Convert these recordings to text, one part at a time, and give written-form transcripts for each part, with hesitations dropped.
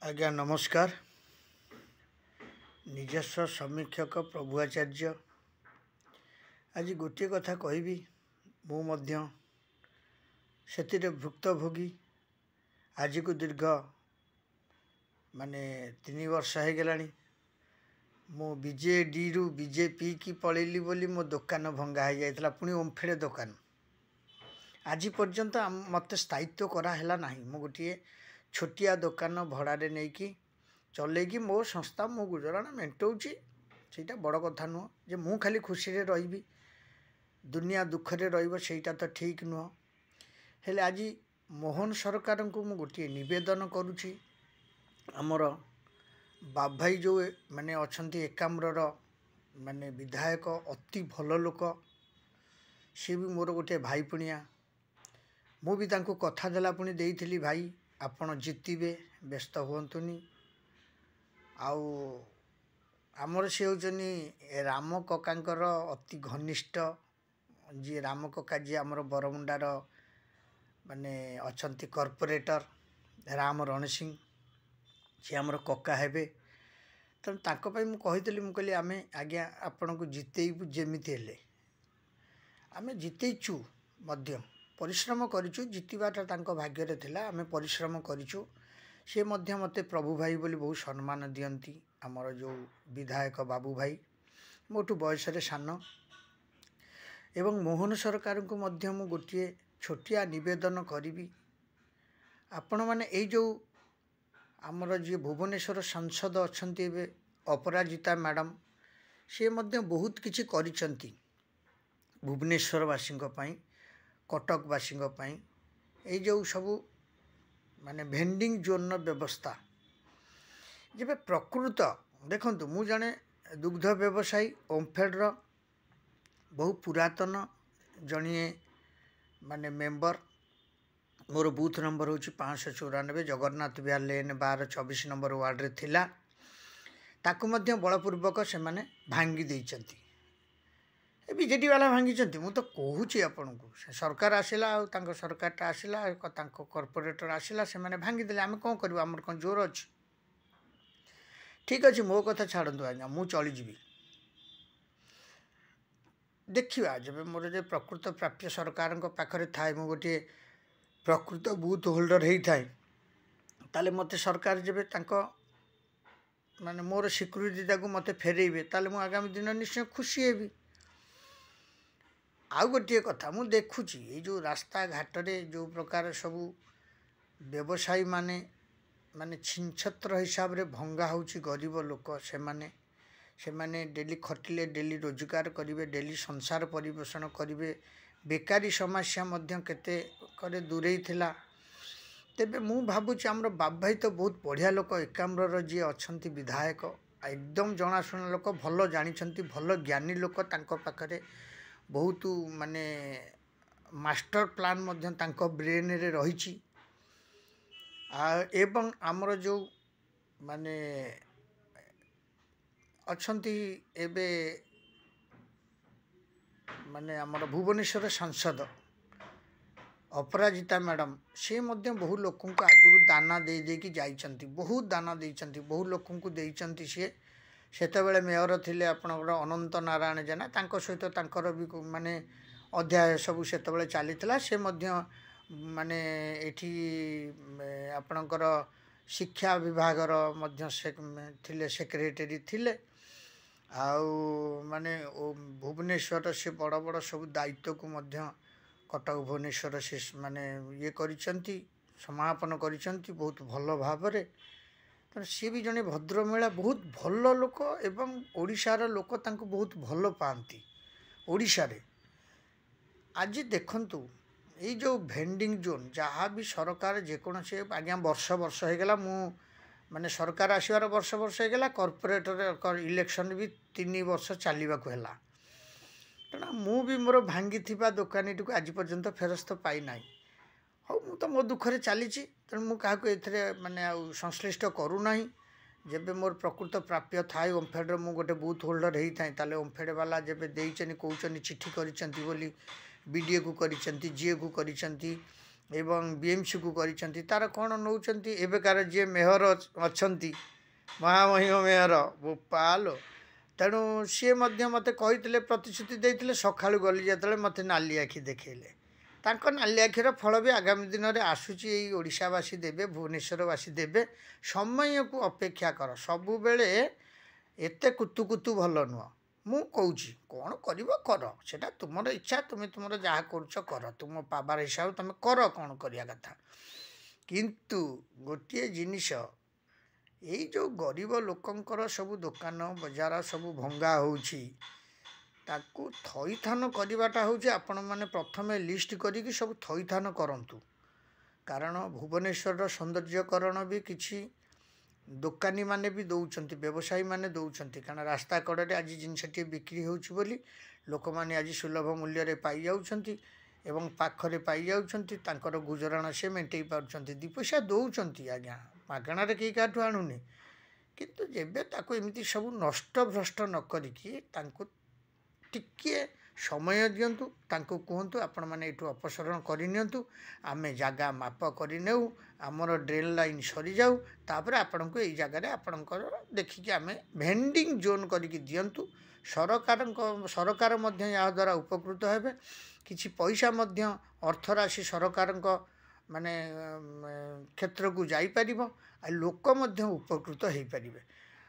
आज्ञा नमस्कार। निजस्व समीक्षक प्रभु आचार्य आज गोटे कथा कहबी मु से भुक्तभोगी आज को दीर्घ माने 3 वर्ष हो गला मो बीजेडी रु बीजेपी की पलैली बोली मो दुकान भंगा हो जाता पुणी ओमफेड़े दुकान आज पर्यंत मत स्थायित्व कराला ना। मु गोटे छोटिया दुकान भड़े नहीं कि चलैकी मो संस्था मो गुजराण मेटाऊँगी सेटा बड़ कथा नुह जे मु खाली खुशी रे रही दुनिया दुखरे रहीटा तो ठीक नुह। हेले आज मोहन सरकार को मु गोटे निवेदन करुँची आमर बाभाई जो माने अच्छा एकाम्रर माने विधायक अति भल लोक सी भी मोर गोटे भाई पुणिया मु भी तांको कथा देला पुणी देइथिली भाई आपण जितबे व्यस्त हुंतुनी आउ आमर से होचनी राम ककांकर अति घनिष्ठ जी राम कका जी आमर बरमुंडार माने अछंती कॉर्पोरेटर राम रण सिंह सी आमर कका हेबे तेणु तांको पई मु कहितली मु कहली आमे आज्ञा आपण को जितेइबु जेमिति हेले आमे जितेइचु मध्य परिश्रम करिचु जितवाटा तांको भाग्य रे थिला आमे परिश्रम करिचु से मध्य मते प्रभु भाई बोली बहुत सम्मान दियंती आमर जो विधायक बाबू भाई मोटू बयस रे सान एवं मोहन सरकार को मध्य मु गोटे छोटिया निवेदन करी आपण माने ए जो आमर जी भुवनेश्वर सांसद अछंती एबे अपराजिता मैडम से मध्य बहुत किछि करिसंती भुवनेश्वरवासी पई कटकवासी ये जो सबू माने भेंडिंग जोन व्यवस्था जब प्रकृत देखंतु मु जाने दुग्ध व्यवसायी ओमफेड्र बहु पुरातन जणिए माने मेंबर मोर बूथ नंबर हूँ 594 जगन्नाथ विहार लेन 12-24 नंबर वार्ड रे थिला ताकू मध्य बलपूर्वक से माने भांगी देइचंती बीजेडी वाला भांगी मु तो कहूँ आपन को सरकार आसला सरकारटा आसला कॉर्पोरेटर आसला से मैंने भांगीदे आम कौन करूँ आमर कौन जोर अच्छी ठीक अच्छे मो कथा छाड़ू आज्ञा मु चलीजी देखा जब मोर जो प्रकृत प्राप्य सरकार पाखे थाए मु गोटे प्रकृत बूथ होल्डर होता है ताले मते सरकार जब माने मोर स्वीकृति मते फेरेबे ताले मु आगामी दिन निश्चय खुशी हेबी। आउ गोटे कथा मु देखुची ये जो रास्ता घाट रे जो प्रकार सबू व्यवसायी माने माने छिनछत्र हिसाब रे भंगा होची गरीब लोक से माने डेली खटिले डेली रोजगार करिवे डेली संसार परिवेषण करिवे बेकारी समस्या मध्य केते करे दूरेई थिला तेबे मु भाबुची हमर बाप भाई तो बहुत बढ़िया लोक एकाम्रर जी अछंती विधायक एकदम जनाशुना लोक भल जानिछंती भल ज्ञानी लोक तांको पाखरे बहुत माने मास्टर प्लान मध्य तांको ब्रेन रे रहिछि एवं आमर जो माने अछंती एबे माने आमर भुवनेश्वर सांसद अपराजिता मैडम से मध्य बहु लोकों को आगुरु दाना दे देकी जाइछंती बहुत दाना देइछंती बहु लोकों को देइछंती सेतेबेले मेयर थिले आपणकर अनंत नारायण जेना तांको सहित तांकर भी माने अध्याय सब सेतेबेले चलीथिला से मध्य माने एठी आपणकर शिक्षा विभागर मध्य थिले सेक्रेटरी थिले आउ माने भुवनेश्वर से बड़ बड़ सब दायित्व को मध्य कटक भुवनेश्वर से माने ये करिसंती समापन करिसंती बहुत भल भाव रे सी भी जड़े भद्रमेला बहुत भल लोक एवं ओडिशार लोक तांको बहुत भल पाती ओडिशा रे आज देखंतु ये जो भेंडिंग जोन जहाँ भी सरकार जेकोसी आज्ञा वर्ष वर्ष हो गला मु माने सरकार आसबार वर्ष वर्ष हो गला कॉर्पोरेटर इलेक्शन भी 3 वर्ष चलने को है तेना मु भी मोर भांगी दुकानी को आज पर्यंत फेरस्त पाई ना हाँ मु तो मो दुखरे चली तेणु मुझे एथरे माने संश्लिष्ट करूना जब मोर प्रकृत प्राप्य थाए ओमफेड्र मु गोटे बूथ होल्डर होता है ताले ओमफेड वाला जब देचनी कौन चिठी करी बीडीए को करी जीए को करी एवं बीएमसी को करिसेंती तार कौन नौचंती एबेकार जे मेयर अछंती महामहिम मेयर भोपाल तेणु सी मत कही प्रतिश्रुति देते सका गली जो मत नाली आखि देखले तांको नाली आखिर फल भी आगामी दिन में आसूची ओडिशावासी देवे भुवनेश्वरवासी देवे समय को अपेक्षा कर सबु बेले एते कुतु कुतु भल नुह मु कौच कौन कर सेटा तुमर इच्छा तुम्हें तुम जहाँ कर तुम पावर हिसाब तुम कर कौन करिया कथा किंतु गोटे जिनिस यही जो गरीब लोकंकर सब दुकान बजार सब भंगा होउछि ताकू थईथान करवाटा हूँ आपण मैंने प्रथम लिस्ट करी सब थईथान करंतु कारण भुवनेश्वर सौंदर्यकरण भी किछि दुकानी माने भी दौरान व्यवसायी माने दौरान कारण रास्ता कड़े आज जिनसटी बिक्री होली लोक मैंने आज सुलभ मूल्य पाई जाउछंती एवं पाखरे पाई जाउछंती तांकर गुजराण से मेंटेई पारुछंती दी पैसा दौरान आज्ञा मागणार कई काठू आणुनी किंतु जेबे ताको एमती सब नष्ट भ्रष्ट न करिकी तांको टिके समय दिंतु तांको कहतु आपण मैंने ये अपसरण करनियंतु आमे जगह माप करनेऊ आमर ड्रेन लाइन सरी जाऊ तापर आपण को यही जगह आपणकर देखिकी आमे भेंडिंग जोन करके दिंतु सरकार मध्य या द्वारा उपकृत हेबे किछि पैसा मध्य अर्थराशि सरकार माने क्षेत्र को जाई परिबो आ लोक मध्य उपकृत हो पारिबे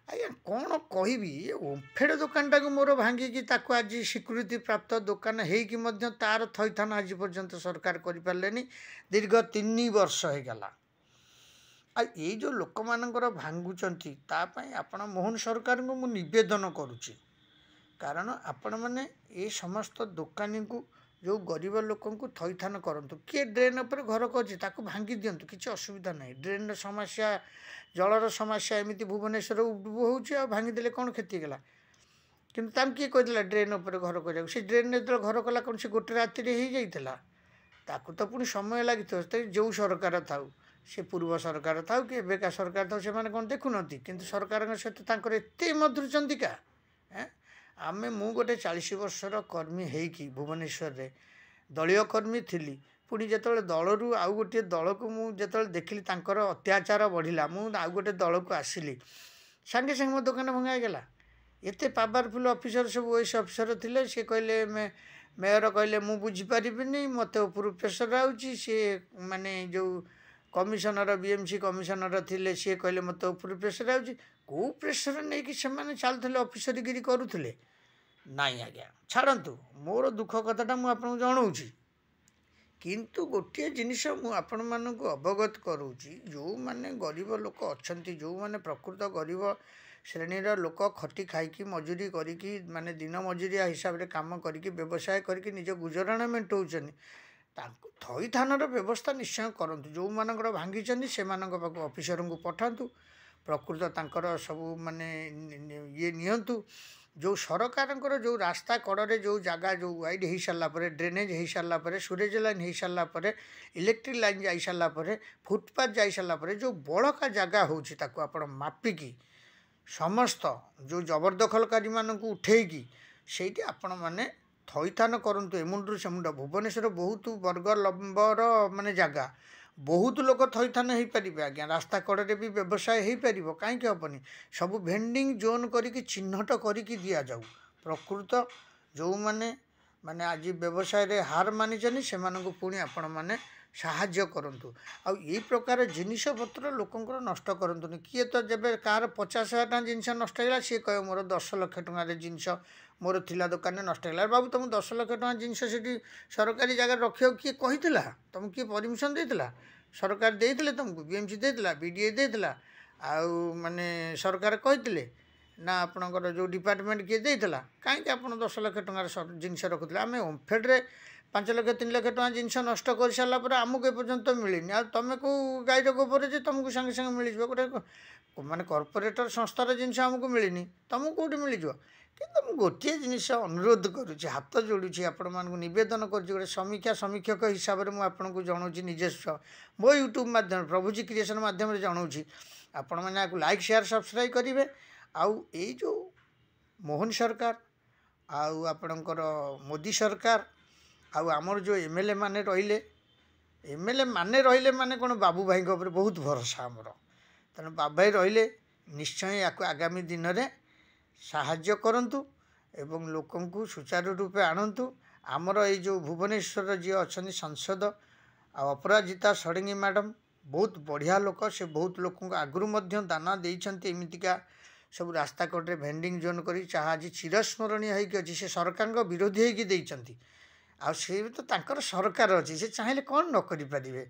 आज्ञा कौन कहि ओम्फेड दुकानटा को मोर भांगिकी ताको आज स्वीकृति प्राप्त दुकान होइकी मध्य तार थईथान आज पर्यंत सरकार करिपारलेनी दीर्घ 3 वर्ष हो गला आ ये जो लोक मानकर भांगुचंती तापाई आपण मोहन सरकार को मु निवेदन करुची कारण आपण माने ये समस्त दुकानी को जो गरीब लोक थईथान करंतु किए ड्रेन पर घर कर भांगी दिंतु किसी असुविधा ना ड्रेन समस्या जलर समस्या एमती भुवनेश्वर हो भांगीदे कौन क्षति गला कि किए कहला ड्रेन पर घर कर ड्रेन जो घर कला कौन से गोटे राति हो जाता ताकू तो पुणी समय लगी जो सरकार थाऊ से पूर्व सरकार थाऊ कि एबेका सरकार थाऊ से कौन देखुना कि सरकार सहित एत मधुर का आमे मु गोटे 40 वर्षर कर्मी होइकी भुवनेश्वर रे दलीय कर्मी थिली पुणी जो दलू आउ गोटे दल को मुझे देखली तांकर अत्याचार बढ़िला मु आउ गोटे दल को आसिली सांगे सांगे मो दुकान भंगाईगला एते पावरफुल ऑफिसर सब ओएस ऑफिसर थिले से कहले मेयर कहले मु बुझीपारिबिनी मत ऊपर प्रेसर आउची सी माने जो कमिशनर बीएमसी कमिशनर थिले सी कहले मत ऊपर प्रेसर आउची को प्रेसर नहीं कि से माने चलुले ऑफिसरगिरी करुले नाई आज्ञा छाड़तु मोर दुख कथाटा मुझे आपको जनाऊँगी किंतु गोटे जिनिस आपण मानक अवगत करूँगी जो माने गरीब लोक अच्छा जो माने प्रकृत गरीब श्रेणीर लोक खटी खाई मजूरी करी माने दिन मजूरिया हिसाब से कम करके व्यवसाय करके निज गुजराण मेटाऊन थईथानर व्यवस्था निश्चय करूँ जो मानकर भांगी से ऑफिसर को पठातु प्रकृत तांकर सब माने ये नियंतु जो सरकार जो रास्ता कड़े जो जगह जो वाइड हो सारापर ड्रेनेज हो सारापर सुरेज लाइन हो सारापर इलेक्ट्रिक लाइन जा सारापर फुटपाथ जा सारापर जो बड़का जगह होपड़ मापिकी समस्त जो जबरदखलकारी मानक उठेकी से आपण मैंने थईथान करूँ एमुंडू से मुंड भुवनेश्वर बहुत वर्ग लंबर माने जगह बहुत लोक थईथान हो पारे आज्ञा रास्ता कड़े भी व्यवसाय हो पार कहीं हेनी सब भेंडिंग जोन करके चिन्हट करके दि जाऊ प्रकृत जो माने माने आज व्यवसाय रे हार मानी से पुणी आपण मैंने साहाय्य करंतु आ ये प्रकार जिनिस पत्र लोकंकर नष्ट करंतुनी किए तो जब कार 50,000 टଙ୍କା जिनस नष्ट होगा सी कह मोर 10 लाख टଙ୍କା जिनस मोर थिला दुकान नष्ट होगा बाबू तुम 10 लाख टଙ୍କା जिनस से सरकारी जगह रखियो किए कही तुम किए परमिशन देता सरकार देते तुमको बीएमसी देता बीडीए देता आउ माने सरकार कहते ना आपणकर जो डिपार्टमेंट किए देता कहीं आप 10 लाख टଙ୍କାର जिनस रखुले आम ओम्फेड्रे 5 लाख 3 लाख टଙ୍କା जिनस नष्ट कर सारापर आमको एपर्यंत मिलनी आ तुम को गाईर गोबर जे तुमको सांगे सांगे मिल गोटे माने कॉर्पोरेटर संस्थार जिनस आमको मिलनी तुमको कौटी मिल कि गोटे जिनिस अनुरोध करुच्ची हाथ जोड़ुची आपण मानक निवेदन कर गोटे समीक्षक हिसाब से मुझे जनाऊँ निजस्व मो यूट्यूब माध्यम प्रभुजी क्रिएशन माध्यम जनाऊँ आपण मैंने लाइक शेयर सब्सक्राइब करेंगे आउ ये जो मोहन सरकार आउ आपणकर मोदी सरकार आउ आमर जो एमएलए माने रहिले एमएलए माने रहिले माने कौन बाबू भाई बहुत भरोसा आमर तेणु बाबू भाई रहिले निश्चय या आगामी दिन में साहाय्य करंतु एवं लोकंकु सुचारू रूपे आणंतु। आमर ये जो भुवनेश्वर जी अच्छा सांसद अपराजिता षडंगी मैडम बहुत बढ़िया लोक से बहुत लोक आगु दाना देइछन्ति एमितिका सब रास्ता कड़े भेंडिंग जोन करी चाह आज चिरस्मरणीय होगी अच्छी से सरकार विरोधी होगी देइछन्ति आ से तो तांकर सरकार अच्छी से चाहिए कौन न करि परिबे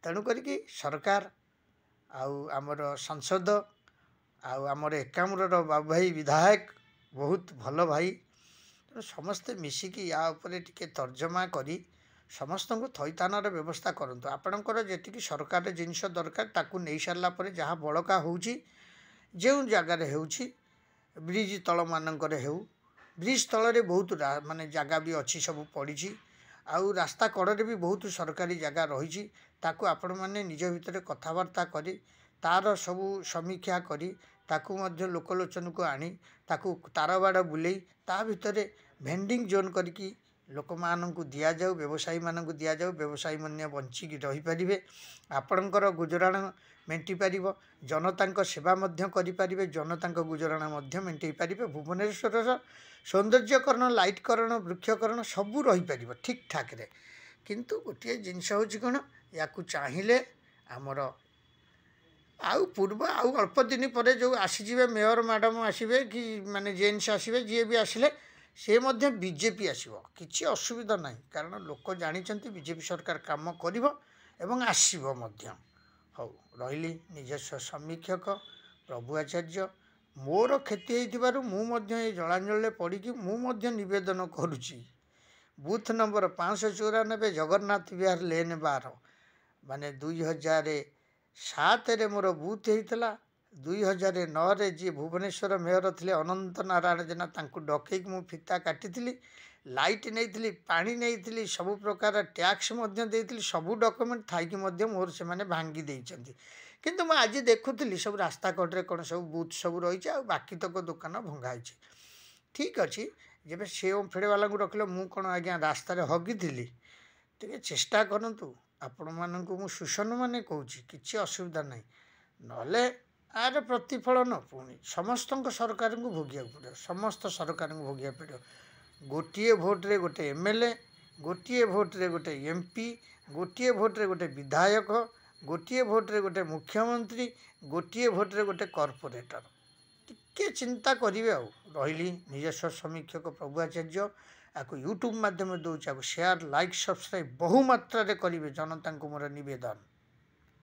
तेणु करिकी सरकार आमर सांसद आमर एकाम्र बाबू भाई विधायक बहुत भल भाई तेणु समस्ते मिसिकी या उपरे टिके तर्जमा करी समस्त को थैथानर व्यवस्था करूँ आपणकर जी सरकार जिनस दरकार ताकू नहीं सारा पर जहाँ बड़का होउची जो जगार होउची ब्रिज तल मानकर हो ब्रिज तल बहुत माने जगह भी अच्छी सब पड़ी आउ रास्ता कड़े भी बहुत सरकारी जगह रही ताकू आपण मैंने निज भितर कथबार्ता करी तार सबू समीक्षा करी ताकू मध्य लोकलोचन को आनी ताकू तारबाड़ बुले ता भितर भेंडिंग जोन करके लोक मानू दि जाऊ व्यवसायी मानू दि जाऊ व्यवसायी मन बंचिकी रही पारे आपणकर गुजराण मेंटी पार जनता सेवा करें जनता गुजराण मेंटे पारे भुवनेश्वर सौंदर्यकरण लाइटकरण वृक्षकरण सबू रही पार ठीक ठाक रे किंतु गोटे जिनस हूँ कौन या चाहिए आमर आउ पूर्व आउ अल्प दिन पर जो आसीजे मेयर मैडम आसवे कि माने जेन्स आसवे जी भी आसिले से मध्य बीजेपी आसव किसी असुविधा ना कारण लोक जानते बीजेपी सरकार काम कर आसव हौ रही निजस्व समीक्षक प्रभु आचार्य मोर क्षति होती जलांजलि पड़ी मुझे नवेदन करुच्ची बूथ नंबर 594 जगन्नाथ विहार लेन 12 माने 2007 रे मोर बूथ होता 2009 जी भुवनेश्वर मेयर थे अनंत नारायण जेना तांकु डकई मु फिता काटी लाइट नहीं पानी नहीं सबु प्रकार टैक्स सबू डॉक्यूमेंट थाइकी मोर से माने भांगी देइछन्ति किंतु मैं आज देखुली सब रास्ता कड़े कौन सब बूथ सब रही बाकी तक दुकान भंगाई ठीक अच्छे जब से फेड़े वाला रखिले मु कौन आज्ञा रास्त हगी टे चेष्टा करूँ आपण मानू मु सुसन माने कहूँ कि असुविधा ना ना आर प्रतिफलन पुणी समस्त सरकार को भोगिया पड़ो समस्त सरकार को भोगिया पड़ो गोटे भोट्रे गोटे एमएलए गोटे भोट्रे गोटे एमपी गोटे भोट्रे गोटे विधायक गोटे भोट्रे गोटे मुख्यमंत्री गोटे भोट्रे गोटे कॉर्पोरेटर टिके चिंता करेंगे रही निजस्व समीक्षक प्रभु आचार्य आपको यूट्यूब माध्यम दूसरे शेयर लाइक सब्सक्राइब बहुमात्रा करेंगे जनता को मोर निवेदन।